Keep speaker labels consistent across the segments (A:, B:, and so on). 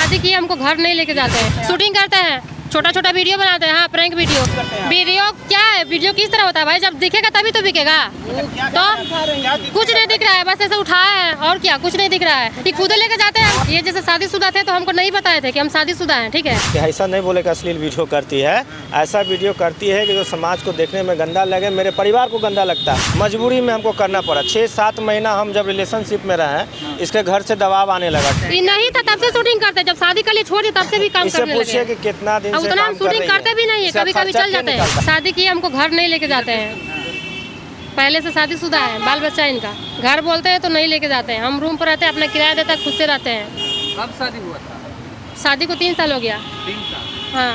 A: शादी किए हमको घर नहीं लेके जाते हैं, शूटिंग करते हैं, छोटा छोटा वीडियो बनाते हैं। हाँ, प्रैंक वीडियो। वीडियो क्या है, वीडियो किस तरह होता है भाई, जब दिखेगा तभी तो बिकेगा। तो कुछ नहीं दिख रहा है, बस ऐसे उठाया है और क्या, कुछ नहीं दिख रहा है। ये खुद लेके जाते हैं। ये जैसे शादीशुदा थे तो हमको नहीं बताए थे कि हम शादीशुदा हैं, ठीक है।
B: ऐसा नहीं बोले कि अश्लील वीडियो करती है, ऐसा वीडियो करती है कि जो समाज को देखने में गंदा लगे, मेरे परिवार को गंदा लगता है। मजबूरी में हमको करना पड़ा। 6-7 महीना हम जब रिलेशनशिप में रहे, इसके घर से दबाव आने लगा।
A: ये नहीं था तब से शूटिंग करते, जब शादी कर लिए छोड़ दिए तब से भी काम करने लगे।
B: पूछिए कि कितना दिन से
A: उतना हम शूटिंग करते भी नहीं है, कभी कभी चल जाते हैं। शादी किए हमको घर नहीं लेके जाते हैं, पहले से शादीशुदा है, बाल बच्चा इनका। घर बोलते हैं तो नहीं लेके जाते हैं। हम रूम पर रहते हैं, अपना किराया देता है, खुद से रहते हैं।
C: कब शादी हुआ था?
A: शादी को 3 साल हो गया।
C: 3 साल?
A: हाँ,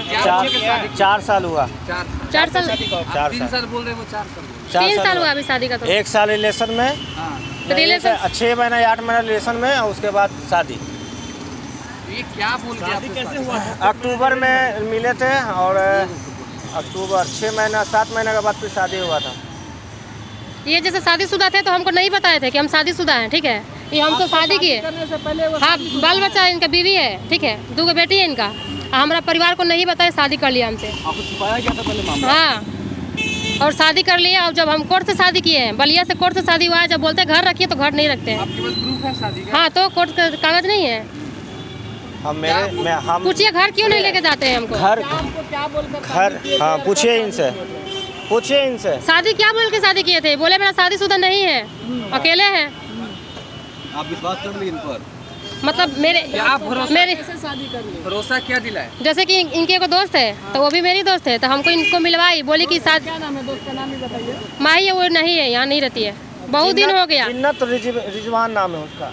B: 4 साल हुआ।
A: 4 साल।
C: 3 साल बोल रहे हो, 4 साल?
A: 3 साल हुआ अभी शादी का। तो
B: 1 साल रिलेशन में,
A: रिलेशन
B: 6 महीना 8 महीना रिलेशन में, और उसके बाद शादी।
C: ये क्या बोल के कैसे हुआ?
B: अक्टूबर में मिले थे और अक्टूबर 6 महीना 7 महीने के बाद फिर शादी हुआ था।
A: ये जैसे शादीशुदा थे तो हमको नहीं बताए थे कि हम शादीशुदा हैं, ठीक है। ये हमको शादी किए। हाँ, बाल बच्चा है इनका, बीवी है, ठीक है, 2 बेटी है इनका। हमारा परिवार को नहीं बताया, शादी कर लिया हमसे।
C: आपको छुपाया गया था पहले मामला?
A: हाँ, और शादी कर लिया। और जब हम कोर्ट से शादी किए हैं, बलिया से कोर्ट से शादी हुआ है, जब बोलते हैं घर रखिए तो घर नहीं रखते हैं।
C: आपके पास प्रूफ है शादी का?
A: हाँ, तो कोर्ट का कागज नहीं है।
B: हम
A: पूछिए घर क्यों नहीं लेके जाते हैं हमको।
B: घर
C: क्या बोलकर
B: घर हाँ, पूछिए इनसे, पूछिए इनसे।
A: शादी क्या बोल के शादी किए थे? बोले मेरा शादीशुदा नहीं है, अकेले हैं।
C: आप विश्वास कर ली इन पर?
A: मतलब मेरे
C: भरोसा क्या दिलाए?
A: जैसे कि इनके एक दोस्त है, तो वो भी मेरी दोस्त है, तो हमको इनको मिलवाई, बोली कि शादी।
C: क्या नाम है दोस्त का, नाम ही बताइए।
A: माही है, वो नहीं है, यहाँ नहीं रहती है, बहुत दिन हो गया।
B: जिन्नत रिजवान नाम है उसका,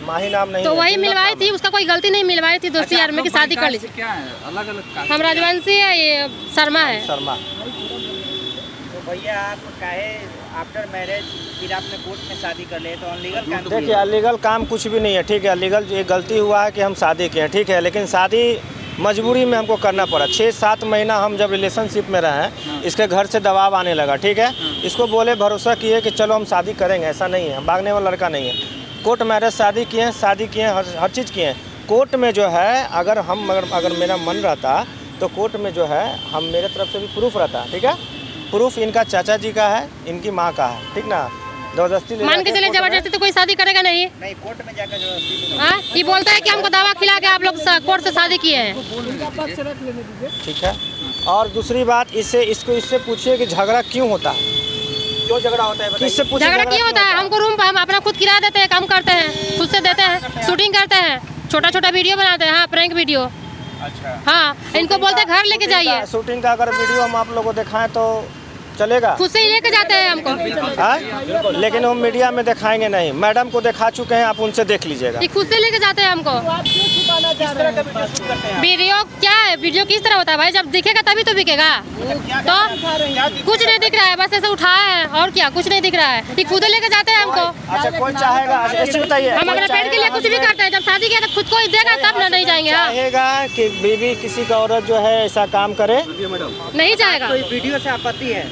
B: माही नाम नहीं
A: तो
B: है,
A: वही
B: जिन्नत
A: मिलवाई
B: नाम
A: थी, उसका कोई गलती नहीं, मिलवाई थी दोस्ती यार में कि शादी कर ली।
C: क्या है अलग अलग?
A: हम राजवंशी है, ये शर्मा है।
B: शर्मा।
D: तो भैया आप काहे आफ्टर मैरिज फिर आपने कोर्ट में शादी कर लिए, तो अनलीगल काम?
B: देखिए, अलीगल काम कुछ भी नहीं है, ठीक है। अलीगल ये गलती हुआ है कि हम शादी किए, ठीक है, लेकिन शादी मजबूरी में हमको करना पड़ा। 6-7 महीना हम जब रिलेशनशिप में रहे, इसके घर से दबाव आने लगा, ठीक है। इसको बोले, भरोसा किए कि चलो हम शादी करेंगे, ऐसा नहीं है, भागने वाला लड़का नहीं है। कोर्ट मैरिज शादी किए, हर चीज़ किए। कोर्ट में जो है, अगर मेरा मन रहता तो कोर्ट में जो है, हम मेरे तरफ से भी प्रूफ रहता, ठीक है। प्रूफ इनका चाचा जी का है, इनकी माँ का है, ठीक ना। जबरदस्ती
A: मान के चले, जबरदस्ती तो कोई शादी करेगा नहीं।
D: नहीं, कोर्ट में जाकर जबरदस्ती।
A: हाँ, ये बोलता है कि हमको दवा खिला के आप लोग कोर्ट से शादी किए हैं।
B: ठीक है। और दूसरी बात, इससे पूछिए कि झगड़ा क्यों होता है, क्यों झगड़ा होता है, किससे पूछिए
A: झगड़ा क्यों होता है। हमको रूम पर हम अपना खुद किराया देते हैं, काम करते हैं, खुद से देते हैं, शूटिंग करते हैं, छोटा छोटा वीडियो बनाते हैं। हाँ, प्रैंक वीडियो।
D: अच्छा।
A: हाँ, इनको बोलते हैं घर लेके जाइए।
B: शूटिंग का अगर वीडियो हम आप लोगों को दिखाएं तो चलेगा,
A: खुद से ही लेके जाते हैं हमको।
B: हाँ, लेकिन हम मीडिया में दिखाएंगे नहीं। मैडम को दिखा चुके हैं, आप उनसे देख लीजिएगा।
A: ये खुद से लेके जाते हैं हमको। वीडियो क्या है, वीडियो किस तरह होता है भाई, जब दिखेगा तभी तो बिकेगा। तो कुछ नहीं दिख रहा है, बस ऐसे उठाया है और क्या, कुछ नहीं दिख रहा है। ये खुद लेके जाते हैं हमको।
B: अच्छा, कोई चाहेगा, अच्छा बताइए,
A: हम अपने पेट के लिए कुछ भी करते हैं, जब शादी किया तो खुद को ही देगा तब ना, नहीं जाएंगे। हाँ,
B: चाहेगा कि बीवी किसी का औरत जो है ऐसा काम करे?
A: नहीं जाएगा।
D: तो वीडियो से आपत्ति है?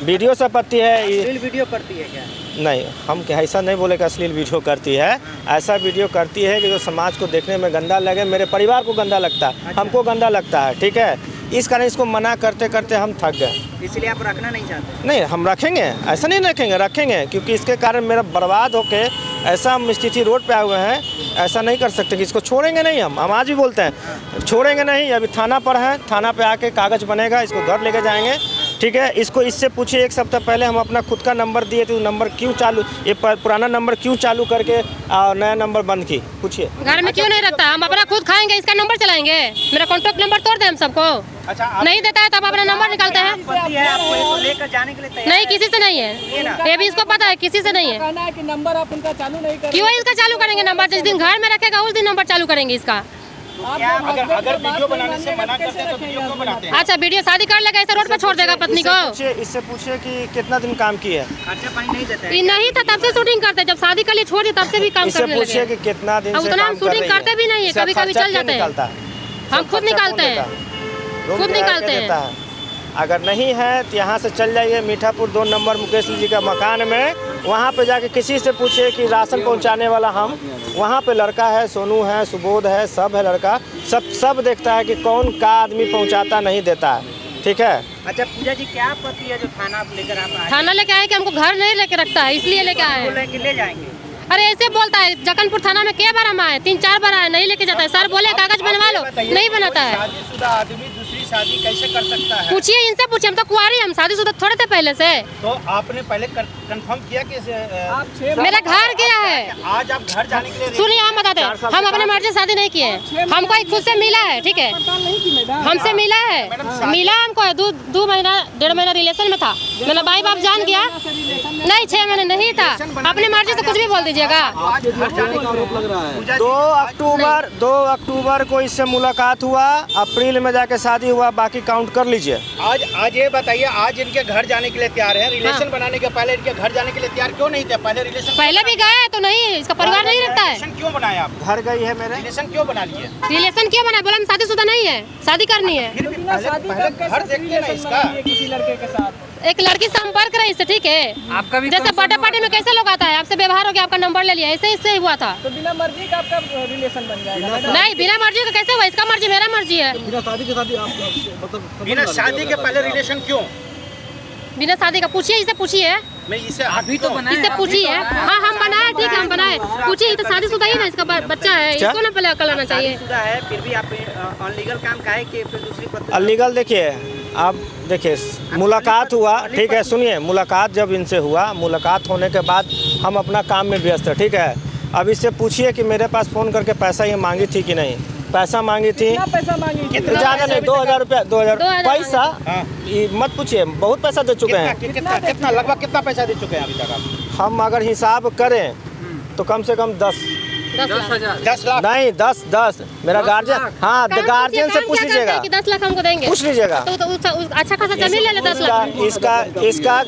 B: वीडियो से आपत्ति है?
D: अश्लील वीडियो करती है क्या?
B: नहीं, हम ऐसा नहीं बोले कि अश्लील वीडियो करती है। ऐसा वीडियो करती है कि जो समाज को देखने में गंदा लगे, मेरे परिवार को गंदा लगता है, हमको गंदा लगता है, ठीक है। इस कारण इसको मना करते करते हम थक गए।
D: इसलिए आप रखना नहीं चाहते?
B: नहीं, हम रखेंगे, ऐसा नहीं रखेंगे, क्योंकि इसके कारण मेरा बर्बाद होके ऐसा हम स्थिति रोड पे आए हुए हैं, ऐसा नहीं कर सकते कि इसको छोड़ेंगे नहीं। हम आज भी बोलते हैं छोड़ेंगे नहीं। अभी थाना पर है, थाना पे आके कागज बनेगा, इसको घर लेके जाएंगे, ठीक है। इससे पूछिए, 1 सप्ताह पहले हम अपना खुद का नंबर दिए थे, नंबर क्यों चालू, ये पुराना नंबर क्यों चालू करके नया नंबर बंद की, पूछिए।
A: घर में क्यों नहीं रखता? हम अपना खुद खाएंगे, इसका नंबर चलाएंगे। मेरा कॉन्टैक्ट नंबर तोड़ दे हम सबको।
D: अच्छा,
A: नहीं देता है तब अपना नंबर निकालते हैं।
D: आपको इसको लेकर जाने के लिए तैयार?
A: नहीं, किसी से नहीं है, ये भी इसको पता है, किसी से नहीं है।
C: कहना है कि नंबर आप उनका चालू नहीं करेंगे।
A: क्यों इसका चालू करेंगे नंबर? जिस दिन घर में रखेगा उस दिन नंबर चालू करेंगे इसका।
D: अगर वीडियो बनाने से मना करते हैं तो वीडियो क्यों बनाते हैं?
A: अच्छा, वीडियो शादी कर लेगा, ऐसे रोड पे छोड़ देगा पत्नी को?
B: इससे पूछिए कि कितना दिन काम किया है।
D: खर्चा पानी नहीं देते हैं?
A: ये नहीं था तब से शूटिंग करते, जब शादी कर लिए छोड़ दिए तब से भी काम
B: इससे
A: करने
B: पूछिए
A: लगे।
B: कि कितना दिन से
A: उतना हम
B: काम कर
A: शूटिंग
B: रही है।
A: करते भी नहीं है,
B: इसका
A: कभी कभी
B: खर्चा
A: चल जाते
B: क्यों
A: हैं।
B: निकलता है?
A: हम खुद
B: खर्चा
A: निकालते
B: कौन
A: हैं,
B: देता है?
A: खुद निकालते हैं।
B: देता है। अगर नहीं है तो यहाँ से चल जाइए मीठापुर 2 नंबर मुकेश जी का मकान में, वहाँ पे जाके किसी से पूछिए कि राशन पहुँचाने वाला हम, वहाँ पे लड़का है, सोनू है, सुबोध है, सब है लड़का, सब देखता है कि कौन का आदमी पहुँचाता नहीं देता है, ठीक है।
D: अच्छा पूजा जी, क्या आपत्ति है जो थाना लेकर आप आए?
A: थाना लेके आए कि हमको घर नहीं लेके रखता है, इसलिए लेके आए हैं।
D: लेके ले जाएंगे।
A: अरे ऐसे बोलता है, जकनपुर थाना में क्या बार हम आए, 3-4 बार आए, नहीं लेके जाता है। सर बोले कागज बनवा लो, नहीं बनाता है।
D: शादीशुदा आदमी दूसरी शादी कैसे कर सकता है?
A: पूछिए इनसे, पूछिए, हम तो कुंवारी, हम शादीशुदा थोड़े थे पहले से।
D: तो आपने पहले कंफर्म किया कि
A: मेरा घर गया है।
D: आज आप घर जाने के लिए
A: सुनिए, हम बताते हैं, हम अपने मर्जी से शादी नहीं किए हैं। हमको एक खुद से मिला है, ठीक है, हमसे मिला है, मिला हमको 2 महीना 1.5 महीना रिलेशन में था। मेरा भाई बाप जान गया, नहीं 6 महीने नहीं था। अपने मर्जी से कुछ भी बोल दीजिएगा।
C: घर जाने का आरोप लग रहा है।
B: 2 अक्टूबर को इससे मुलाकात हुआ, अप्रैल में जाके शादी हुआ, बाकी काउंट कर लीजिए।
D: आज ये बताइए, आज इनके घर जाने के लिए तैयार है, रिलेशन बनाने के पहले इनके घर जाने के लिए तैयार क्यों नहीं थे? पहले रिलेशन
A: पहले भी गए तो नहीं, इसका परिवार नहीं रखता है।
D: रिलेशन क्यों बनाया आप?
B: घर गई है मेरे,
D: रिलेशन क्यों बना लिए?
A: रिलेशन क्यों बना? बोला हम शादीशुदा नहीं है, शादी करनी है।
D: फिर भी पहले घर देखिए ना इसका।
C: किसी लड़के के साथ
A: एक लड़की संपर्क रही इससे, ठीक है।
C: आपका भी
A: जैसे बर्थडे पार्टी में कैसे लोग आता है, आपसे व्यवहार हो गया, आपका नंबर ले लिया, ऐसे इससे हुआ था।
C: तो बिना मर्जी का आपका रिलेशन बन जाएगा।
A: नहीं, बिना मर्जी का कैसे हुआ? इसका मर्जी, मेरा मर्जी है।
C: बिना शादी के साथ आप मतलब
D: बिना शादी के पहले रिलेशन क्यों?
A: बिना शादी का पूछिए, इसे पूछिए,
D: मैं इसे अभी तो
A: इससे पूछिए। हाँ हम बनाए, ठीक है, हम बनाए, पूछिए। ये तो शादीशुदा ही ना, इसका बच्चा है, इसको ना पहले अकल आना चाहिए।
D: शादीशुदा है, फिर भी आप अनलीगल काम काहे कि फिर दूसरी पत्नी?
B: अलीगल देखिए, आप देखिए मुलाकात हुआ, ठीक है, सुनिए, मुलाकात जब इनसे हुआ, मुलाकात होने के बाद हम अपना काम में व्यस्त है, ठीक है। अब इससे पूछिए कि मेरे पास फ़ोन करके पैसा ये मांगी थी कि नहीं। पैसा मांगी थी,
C: कितना पैसा मांगी थी?
B: ज़्यादा नहीं, 2000 रुपया, 2000 पैसा, ये मत पूछिए, बहुत पैसा दे चुके हैं
D: कितना लगभग कितना पैसा दे चुके हैं अभी तक आप?
B: हम। अगर हिसाब करें तो कम से कम 10
D: लाख
B: नहीं 10 मेरा गार्जियन, हाँ गार्जियन से पूछ लीजिएगा,
A: 10 लाख हमको देंगे,
B: पूछ लीजिएगा।
A: तो अच्छा खासा जमीन ले ले 10 लाख।
B: इसका